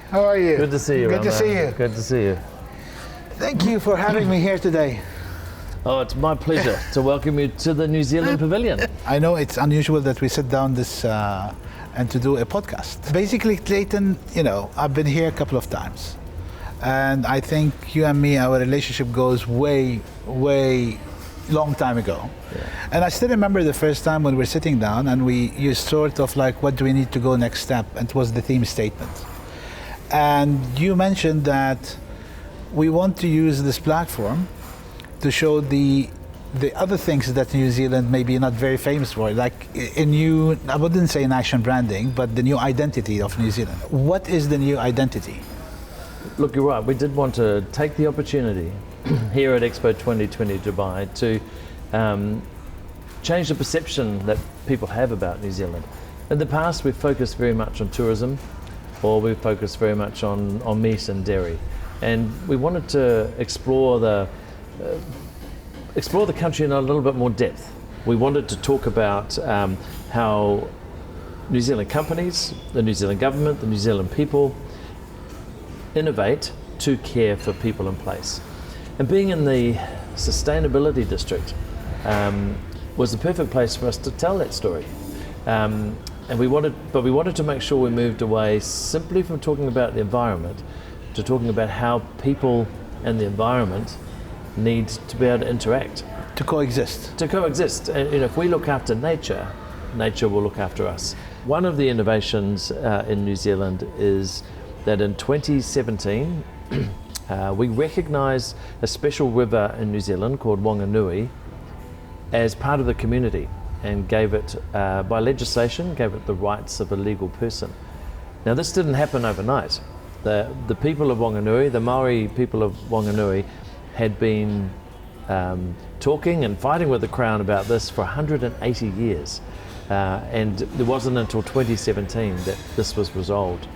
how are you? Good to see you, Good to Omar. see you. Good to see you. Thank you for having me here today. Oh, it's my pleasure to welcome you to the New Zealand Pavilion. I know it's unusual that we sit down and to do a podcast. Basically, Clayton, I've been here a couple of times. And I think you and me, our relationship goes way, way long time ago. Yeah. And I still remember the first time when we were sitting down and you sort of like, what do we need to go next step? And it was the theme statement. And you mentioned that we want to use this platform to show the other things that New Zealand may be not very famous for, like a new, I wouldn't say national branding, but the new identity of New Zealand. What is the new identity? Look, you're right. We did want to take the opportunity here at Expo 2020 Dubai to change the perception that people have about New Zealand. In the past, we've focused very much on tourism, or we've focused very much on meat and dairy. And we wanted to explore the country in a little bit more depth. We wanted to talk about how New Zealand companies, the New Zealand government, the New Zealand people innovate to care for people in place. And being in the sustainability district was the perfect place for us to tell that story. And we wanted to make sure we moved away simply from talking about the environment to talking about how people and the environment need to be able to interact. To coexist. To coexist. And if we look after nature, nature will look after us. One of the innovations in New Zealand is that in 2017, we recognised a special river in New Zealand called Whanganui as part of the community and gave it, by legislation, gave it the rights of a legal person. Now this didn't happen overnight. The people of Whanganui, the Maori people of Whanganui, had been talking and fighting with the Crown about this for 180 years. And it wasn't until 2017 that this was resolved.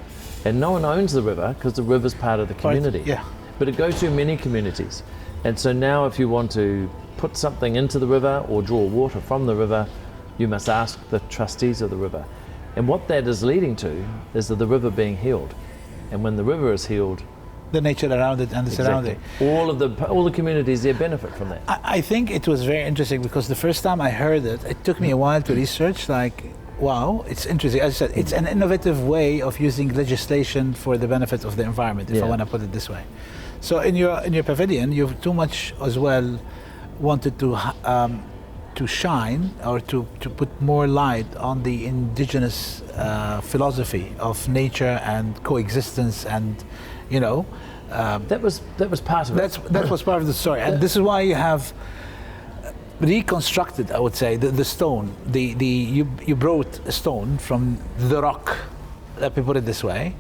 And no one owns the river because the river's part of the community. Right, yeah. But it goes through many communities. And so now if you want to put something into the river or draw water from the river, you must ask the trustees of the river. And what that is leading to is the river being healed. And when the river is healed, the nature around it and the surrounding. All the communities there benefit from that. I think it was very interesting because the first time I heard it, it took me a while to research, like, wow, it's interesting. As I said, it's an innovative way of using legislation for the benefit of the environment, if I want to put it this way. So in your pavilion, you've too much as well wanted to shine or to put more light on the indigenous philosophy of nature and coexistence, and that was part of it. That was part of the story, and this is why you have reconstructed, I would say, the stone. You brought a stone from the rock, let me put it this way,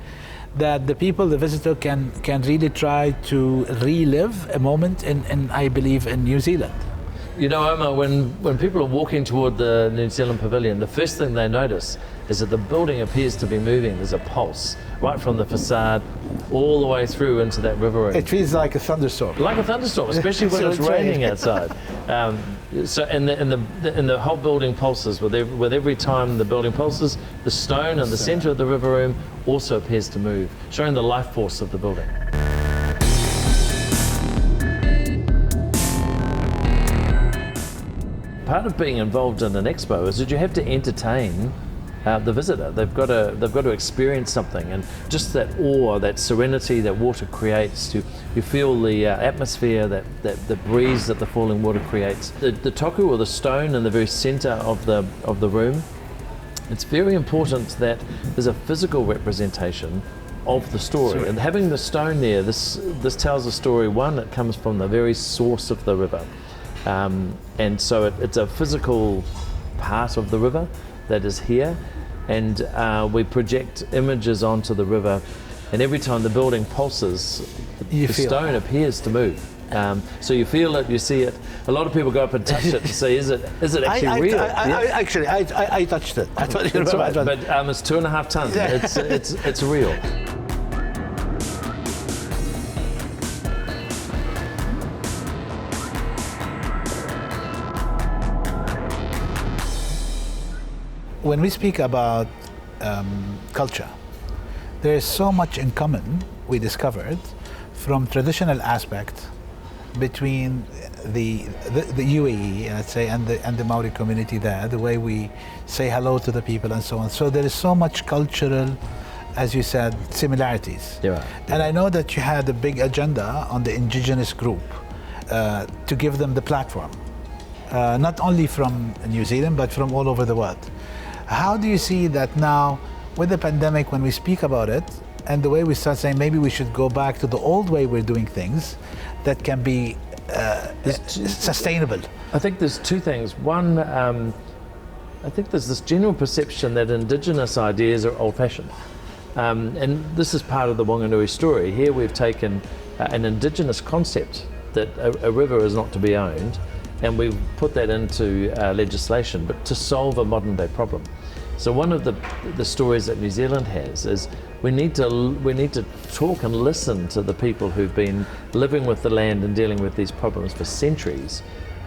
that the people, the visitor, can really try to relive a moment in I believe in New Zealand. Omar, when people are walking toward the New Zealand Pavilion, the first thing they notice is that the building appears to be moving. There's a pulse right from the facade all the way through into that river room. It feels like a thunderstorm. Like a thunderstorm, especially when it's raining outside. So and the whole building pulses with every time the building pulses. The stone in the centre of the river room also appears to move, showing the life force of the building. Part of being involved in an expo is that you have to entertain the visitor. They've got to experience something, and just that awe, that serenity that water creates. You feel the atmosphere, that breeze that the falling water creates. The toku, or the stone, in the very centre of the room. It's very important that there's a physical representation of the story. And having the stone there, this tells a story. One, it comes from the very source of the river. And so it's a physical part of the river that is here, and we project images onto the river, and every time the building pulses, the stone appears to move. So you feel it, you see it. A lot of people go up and touch it to say, is it actually real? I touched it. I thought That's right. But it's 2.5 tons. It's real. When we speak about culture, there is so much in common, we discovered, from traditional aspect between the UAE, let's say, and the Maori community there, the way we say hello to the people and so on. So there is so much cultural, as you said, similarities. Yeah. And I know that you had a big agenda on the indigenous group to give them the platform, not only from New Zealand, but from all over the world. How do you see that now with the pandemic, when we speak about it, and the way we start saying maybe we should go back to the old way we're doing things that can be sustainable? I think there's two things. One, I think there's this general perception that indigenous ideas are old-fashioned. And this is part of the Wanganui story. Here we've taken an indigenous concept that a river is not to be owned, and we've put that into legislation, but to solve a modern day problem. So one of the stories that New Zealand has is we need to talk and listen to the people who've been living with the land and dealing with these problems for centuries,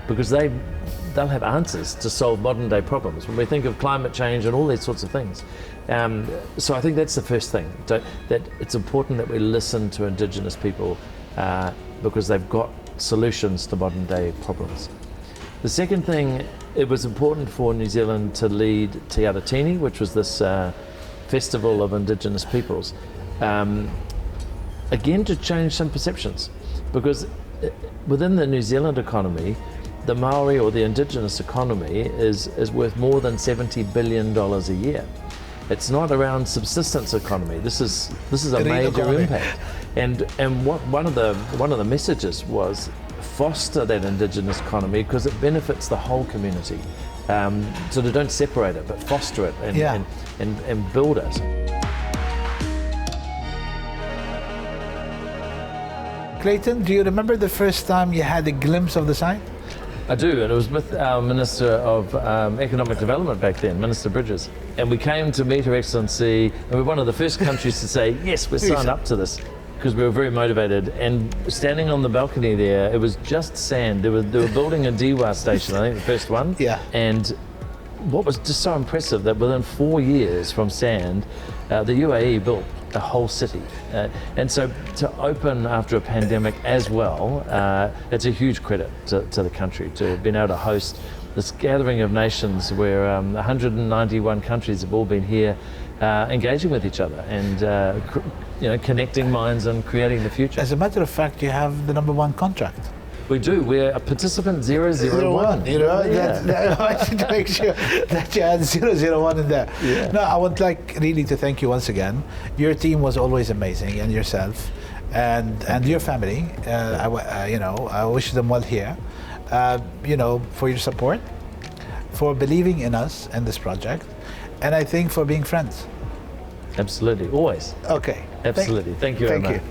because they'll have answers to solve modern day problems when we think of climate change and all these sorts of things. So I think that's the first thing, that it's important that we listen to Indigenous people because they've got solutions to modern day problems. The second thing, it was important for New Zealand to lead Te Aratini, which was this festival of Indigenous peoples, again to change some perceptions, because within the New Zealand economy, the Maori or the Indigenous economy is worth more than $70 billion a year. It's not around subsistence economy. This is a major impact. And one of the messages was foster that Indigenous economy because it benefits the whole community. So they don't separate it, but foster it and build it. Clayton, do you remember the first time you had a glimpse of the site? I do, and it was with our Minister of Economic Development back then, Minister Bridges. And we came to meet Her Excellency, and we were one of the first countries to say, yes, we're signed up to this, because we were very motivated. And standing on the balcony there, it was just sand. They were building a Diwa station, I think the first one. Yeah. And what was just so impressive that within 4 years from sand, the UAE built a whole city. And so to open after a pandemic as well, it's a huge credit to the country to have been able to host this gathering of nations where 191 countries have all been here engaging with each other and connecting minds and creating the future. As a matter of fact, you have the #1 contract. We do. We're a participant 001. You know, I wanted to make sure that you had 001 in there. Yeah. No, I would like really to thank you once again. Your team was always amazing, and yourself, and your family. I wish them well here. For your support, for believing in us and this project, and I think for being friends. Absolutely, always. Okay. Absolutely. Thank you, Omar. Thank you.